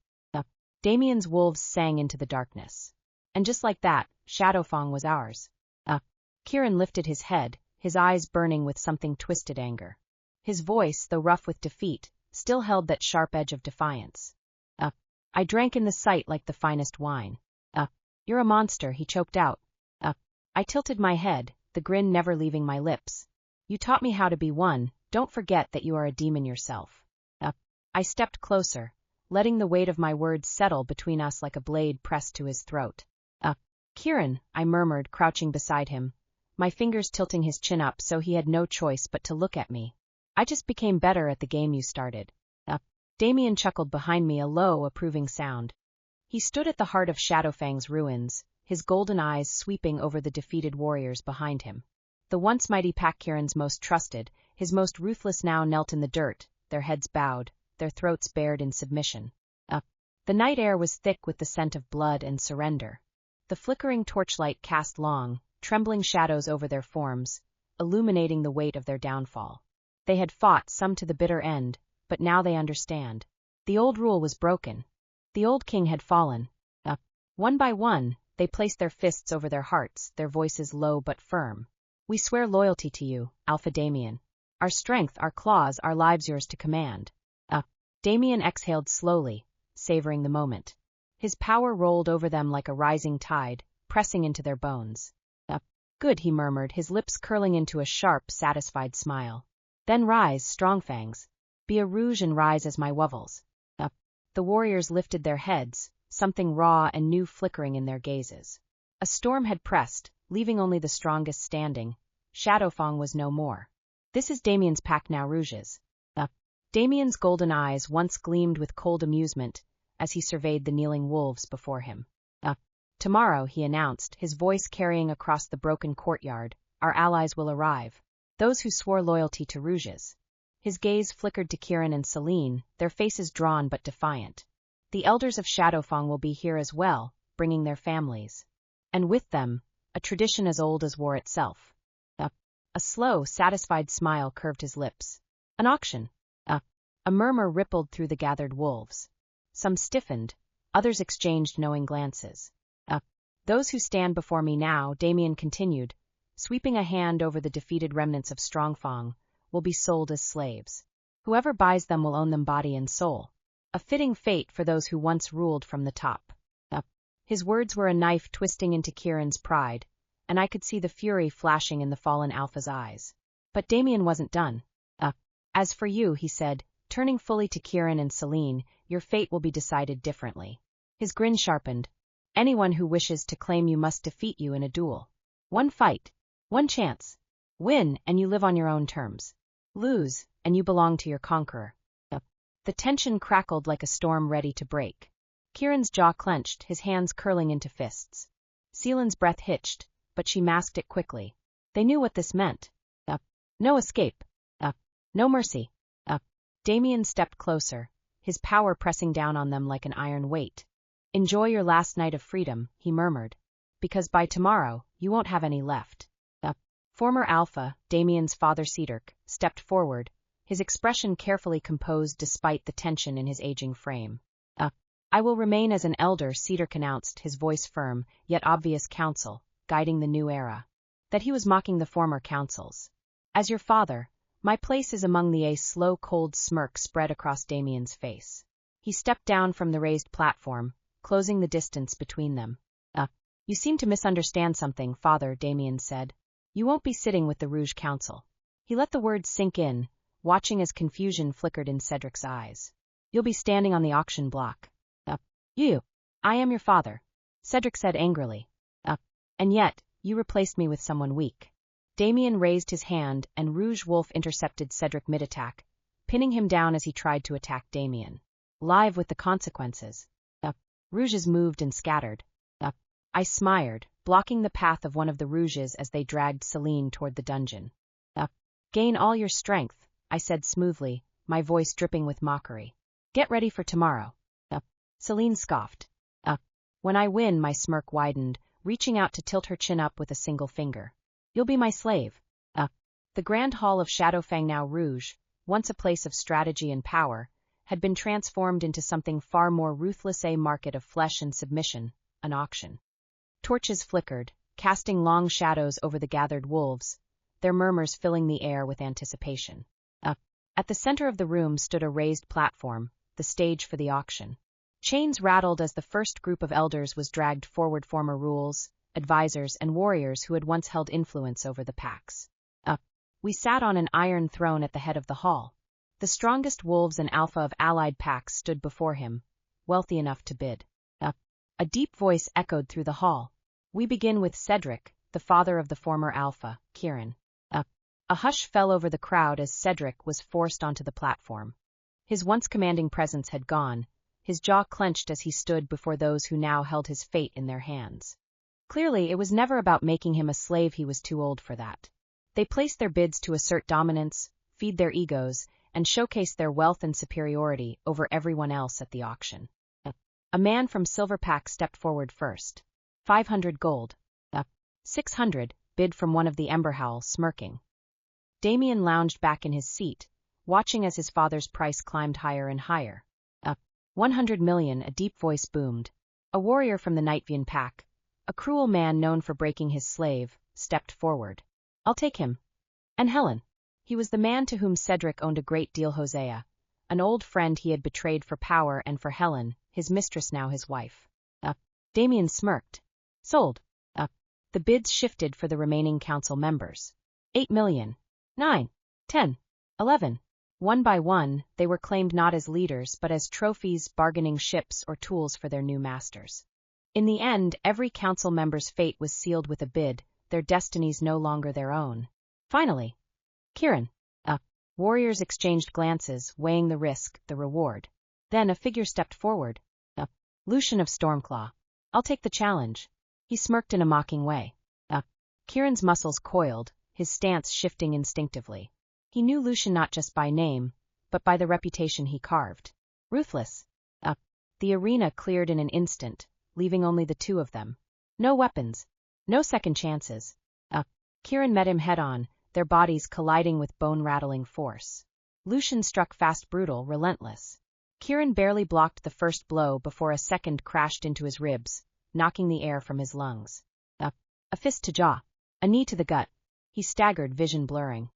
Damien's wolves sang into the darkness. And just like that, Shadowfang was ours. Kieran lifted his head, his eyes burning with something twisted anger. His voice, though rough with defeat, still held that sharp edge of defiance. I drank in the sight like the finest wine. You're a monster, he choked out. I tilted my head, the grin never leaving my lips. You taught me how to be one, don't forget that you are a demon yourself. I stepped closer, letting the weight of my words settle between us like a blade pressed to his throat. Kieran, I murmured, crouching beside him, my fingers tilting his chin up so he had no choice but to look at me. I just became better at the game you started. Damien chuckled behind me, a low, approving sound. He stood at the heart of Shadowfang's ruins, his golden eyes sweeping over the defeated warriors behind him. The once mighty pack, Kieran's most trusted, his most ruthless, now knelt in the dirt, their heads bowed, their throats bared in submission. The night air was thick with the scent of blood and surrender. The flickering torchlight cast long, trembling shadows over their forms, illuminating the weight of their downfall. They had fought, some to the bitter end, but now they understand. The old rule was broken. The old king had fallen. One by one, they placed their fists over their hearts, their voices low but firm. We swear loyalty to you, Alpha Damien. Our strength, our claws, our lives yours to command. Damien exhaled slowly, savoring the moment. His power rolled over them like a rising tide, pressing into their bones. Good, he murmured, his lips curling into a sharp, satisfied smile. Then rise, Strongfangs. Be a rouge and rise as my wovels. The warriors lifted their heads, something raw and new flickering in their gazes. A storm had pressed, leaving only the strongest standing. Shadowfang was no more. This is Damien's pack now, rouges. Damien's golden eyes once gleamed with cold amusement as he surveyed the kneeling wolves before him. Tomorrow, he announced, his voice carrying across the broken courtyard, our allies will arrive, those who swore loyalty to rouges. His gaze flickered to Kieran and Celine, their faces drawn but defiant. The elders of Shadowfang will be here as well, bringing their families. And with them, a tradition as old as war itself. A slow, satisfied smile curved his lips. An auction. A murmur rippled through the gathered wolves. Some stiffened, others exchanged knowing glances. Those who stand before me now, Damien continued, sweeping a hand over the defeated remnants of Strongfang, will be sold as slaves. Whoever buys them will own them body and soul. A fitting fate for those who once ruled from the top. His words were a knife twisting into Kieran's pride, and I could see the fury flashing in the fallen Alpha's eyes. But Damien wasn't done. As for you, he said, turning fully to Kieran and Celine, your fate will be decided differently. His grin sharpened. Anyone who wishes to claim you must defeat you in a duel. One fight, one chance. Win, and you live on your own terms. Lose, and you belong to your conqueror. The tension crackled like a storm ready to break. Kieran's jaw clenched, his hands curling into fists. Celine's breath hitched, but she masked it quickly. They knew what this meant. No escape. No mercy. Damien stepped closer, his power pressing down on them like an iron weight. Enjoy your last night of freedom, he murmured, because by tomorrow, you won't have any left. Former Alpha, Damien's father Cedric, stepped forward, his expression carefully composed despite the tension in his aging frame. I will remain as an elder, Cedric announced, his voice firm, yet obvious counsel, guiding the new era. That he was mocking the former councils. As your father, my place is among the A slow cold smirk spread across Damien's face. He stepped down from the raised platform, closing the distance between them. You seem to misunderstand something, father, Damien said. You won't be sitting with the Rouge Council. He let the words sink in, watching as confusion flickered in Cedric's eyes. You'll be standing on the auction block. You. I am your father, Cedric said angrily. And yet, you replaced me with someone weak. Damien raised his hand and Rouge Wolf intercepted Cedric mid-attack, pinning him down as he tried to attack Damien. Live with the consequences. Rouges moved and scattered. I smired, blocking the path of one of the Rouges as they dragged Celine toward the dungeon. Gain all your strength, I said smoothly, my voice dripping with mockery. Get ready for tomorrow. Celine scoffed. When I win, my smirk widened, reaching out to tilt her chin up with a single finger. You'll be my slave. The Grand Hall of Shadowfang, now Rouge, once a place of strategy and power, had been transformed into something far more ruthless, a market of flesh and submission, an auction. Torches flickered, casting long shadows over the gathered wolves, their murmurs filling the air with anticipation. At the center of the room stood a raised platform, the stage for the auction. Chains rattled as the first group of elders was dragged forward, former rules, advisors, and warriors who had once held influence over the packs. We sat on an iron throne at the head of the hall. The strongest wolves and alpha of allied packs stood before him, wealthy enough to bid. A deep voice echoed through the hall. We begin with Cedric, the father of the former alpha, Kieran. A hush fell over the crowd as Cedric was forced onto the platform. His once commanding presence had gone, his jaw clenched as he stood before those who now held his fate in their hands. Clearly, it was never about making him a slave, he was too old for that. They placed their bids to assert dominance, feed their egos, and showcase their wealth and superiority over everyone else at the auction. A man from Silverpack stepped forward first. 500 gold. 600, bid from one of the Emberhowl, smirking. Damien lounged back in his seat, watching as his father's price climbed higher and higher. 100 million, a deep voice boomed. A warrior from the Nightvian pack, a cruel man known for breaking his slave, stepped forward. I'll take him. And Helen. He was the man to whom Cedric owned a great deal. Hosea, an old friend he had betrayed for power, and for Helen, his mistress, now his wife. Damien smirked. Sold. The bids shifted for the remaining council members. 8 million. 9. 10. 11. One by one, they were claimed not as leaders but as trophies, bargaining chips, or tools for their new masters. In the end, every council member's fate was sealed with a bid, their destinies no longer their own. Finally, Kieran. Warriors exchanged glances, weighing the risk, the reward. Then a figure stepped forward. Lucian of Stormclaw. I'll take the challenge. He smirked in a mocking way. Kieran's muscles coiled, his stance shifting instinctively. He knew Lucian not just by name, but by the reputation he carved. Ruthless. The arena cleared in an instant, leaving only the two of them. No weapons. No second chances. Kieran met him head-on, their bodies colliding with bone-rattling force. Lucian struck fast, brutal, relentless. Kieran barely blocked the first blow before a second crashed into his ribs, knocking the air from his lungs. A fist to jaw, a knee to the gut. He staggered, vision blurring.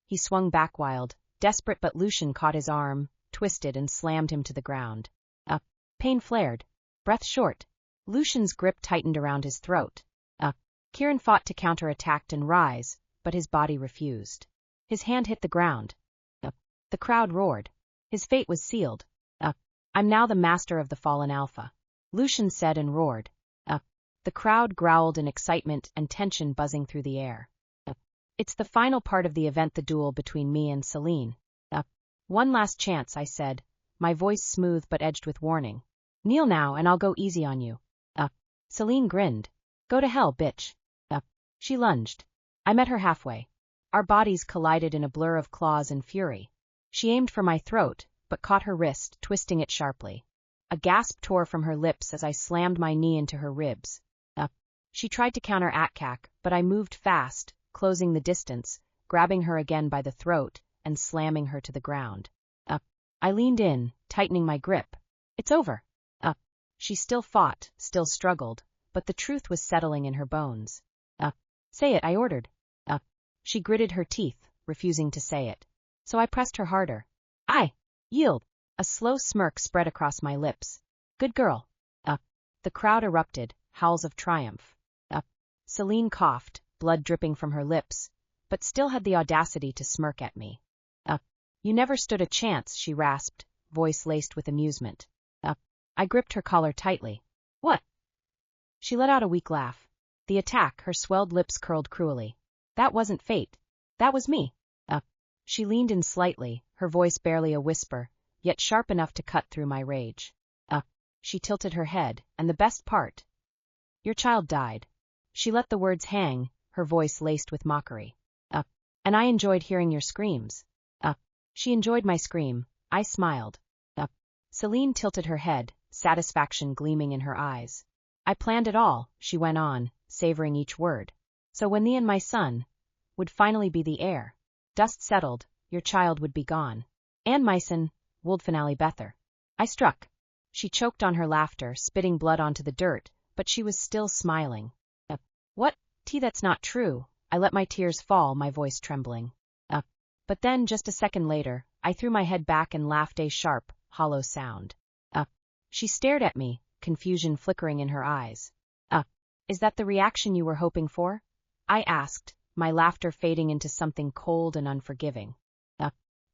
He swung back wild, desperate, but Lucian caught his arm, twisted, and slammed him to the ground. Pain flared, breath short. Lucian's grip tightened around his throat. Kieran fought to counterattack and rise, but his body refused. His hand hit the ground. The crowd roared. His fate was sealed. I'm now the master of the fallen alpha, Lucian said and roared. The crowd growled in excitement and tension buzzing through the air. It's the final part of the event, the duel between me and Celine. One last chance, I said, my voice smooth but edged with warning. Kneel now and I'll go easy on you. Celine grinned. Go to hell, bitch. She lunged. I met her halfway. Our bodies collided in a blur of claws and fury. She aimed for my throat, but caught her wrist, twisting it sharply. A gasp tore from her lips as I slammed my knee into her ribs. She tried to counterattack, but I moved fast, closing the distance, grabbing her again by the throat, and slamming her to the ground. I leaned in, tightening my grip. It's over. She still fought, still struggled, but the truth was settling in her bones. Say it, I ordered. She gritted her teeth, refusing to say it. So I pressed her harder. Yield. A slow smirk spread across my lips. Good girl. The crowd erupted, howls of triumph. Celine coughed, blood dripping from her lips, but still had the audacity to smirk at me. You never stood a chance, she rasped, voice laced with amusement. I gripped her collar tightly. What? She let out a weak laugh. The attack, her swelled lips curled cruelly. That wasn't fate. That was me. She leaned in slightly, her voice barely a whisper, yet sharp enough to cut through my rage. She tilted her head, and the best part. Your child died. She let the words hang, her voice laced with mockery. And I enjoyed hearing your screams. She enjoyed my scream. I smiled. Celine tilted her head, satisfaction gleaming in her eyes. I planned it all, she went on, savoring each word. So when thee and my son would finally be the heir, dust settled, your child would be gone. And my son would finally better. I struck. She choked on her laughter, spitting blood onto the dirt, but she was still smiling. What? That's not true. I let my tears fall, my voice trembling. But then, just a second later, I threw my head back and laughed, a sharp, hollow sound. She stared at me, confusion flickering in her eyes. Is that the reaction you were hoping for? I asked, my laughter fading into something cold and unforgiving.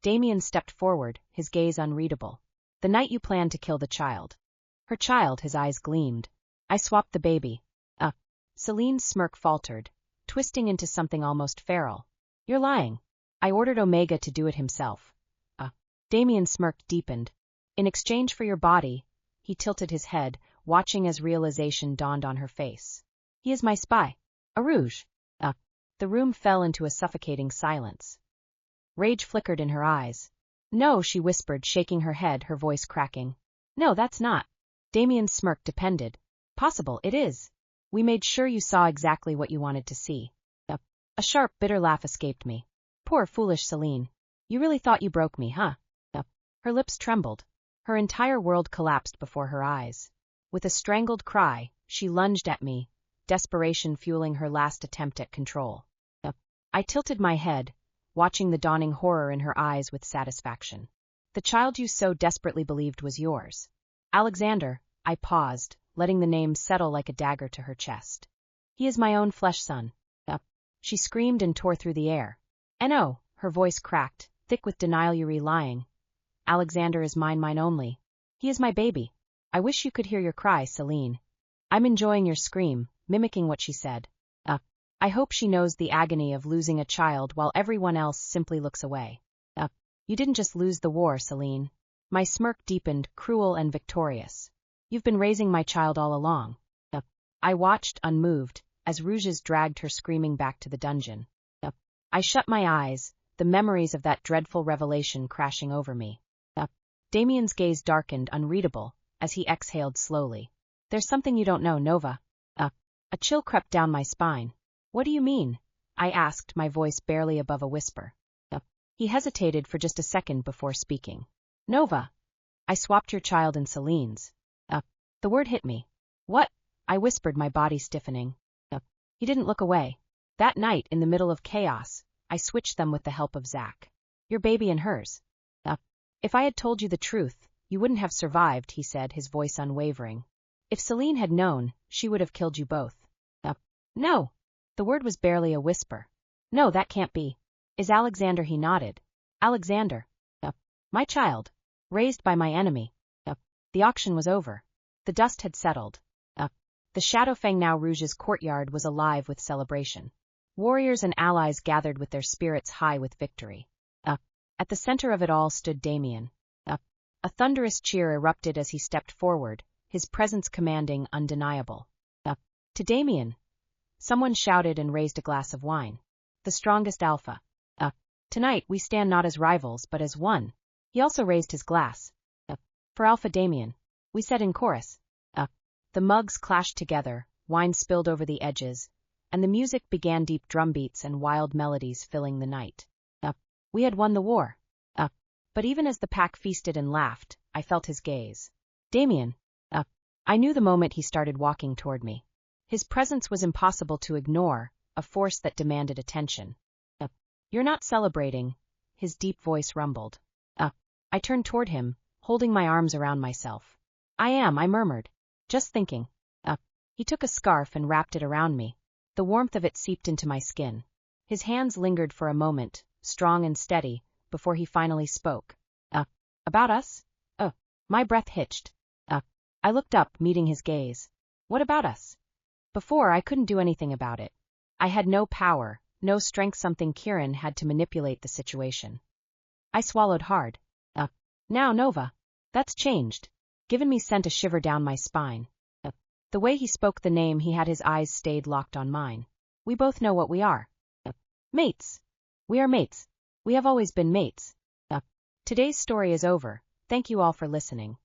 Damien stepped forward, his gaze unreadable. The night you planned to kill the child. Her child, his eyes gleamed. I swapped the baby. Celine's smirk faltered, twisting into something almost feral. You're lying. I ordered Omega to do it himself. Damien's smirk deepened. In exchange for your body, he tilted his head, watching as realization dawned on her face. He is my spy. A rouge. The room fell into a suffocating silence. Rage flickered in her eyes. No, she whispered, shaking her head, her voice cracking. No, that's not. Damien's smirk depended. Possible, it is. We made sure you saw exactly what you wanted to see. A sharp, bitter laugh escaped me. Poor, foolish Celine. You really thought you broke me, huh? Her lips trembled. Her entire world collapsed before her eyes. With a strangled cry, she lunged at me, desperation fueling her last attempt at control. I tilted my head, watching the dawning horror in her eyes with satisfaction. The child you so desperately believed was yours. Alexander, I paused, letting the name settle like a dagger to her chest. He is my own flesh son. She screamed and tore through the air. No, her voice cracked, thick with denial, you're lying. Alexander is mine, mine only. He is my baby. I wish you could hear your cry, Celine. I'm enjoying your scream, mimicking what she said. I hope she knows the agony of losing a child while everyone else simply looks away. You didn't just lose the war, Celine. My smirk deepened, cruel and victorious. You've been raising my child all along. I watched, unmoved, as Rouges dragged her screaming back to the dungeon. I shut my eyes, the memories of that dreadful revelation crashing over me. Damien's gaze darkened, unreadable, as he exhaled slowly. There's something you don't know, Nova. A chill crept down my spine. What do you mean? I asked, my voice barely above a whisper. He hesitated for just a second before speaking. Nova. I swapped your child and Celine's. The word hit me. What? I whispered, my body stiffening. He didn't look away. That night, in the middle of chaos, I switched them with the help of Zach. Your baby and hers. If I had told you the truth, you wouldn't have survived, he said, his voice unwavering. If Celine had known, she would have killed you both. No. The word was barely a whisper. No, that can't be. Is Alexander? He nodded. Alexander. My child. Raised by my enemy. The auction was over. The dust had settled. The Shadowfang Now Rouge's courtyard was alive with celebration. Warriors and allies gathered with their spirits high with victory. At the center of it all stood Damien. A thunderous cheer erupted as he stepped forward, his presence commanding, undeniable. To Damien. Someone shouted and raised a glass of wine. The strongest alpha. Tonight we stand not as rivals but as one. He also raised his glass. For Alpha Damien. We said in chorus. The mugs clashed together, wine spilled over the edges, and the music began, deep drum beats and wild melodies filling the night. We had won the war. But even as the pack feasted and laughed, I felt his gaze. Damien. I knew the moment he started walking toward me. His presence was impossible to ignore, a force that demanded attention. You're not celebrating, his deep voice rumbled. I turned toward him, holding my arms around myself. I am, I murmured. Just thinking. He took a scarf and wrapped it around me. The warmth of it seeped into my skin. His hands lingered for a moment, strong and steady, before he finally spoke. About us? My breath hitched. I looked up, meeting his gaze. What about us? Before, I couldn't do anything about it. I had no power, no strength. Something Kieran had to manipulate the situation. I swallowed hard. Now Nova. That's changed. Given me sent a shiver down my spine. The way he spoke the name, he had his eyes stayed locked on mine. We both know what we are. Mates. We are mates. We have always been mates. Today's story is over. Thank you all for listening.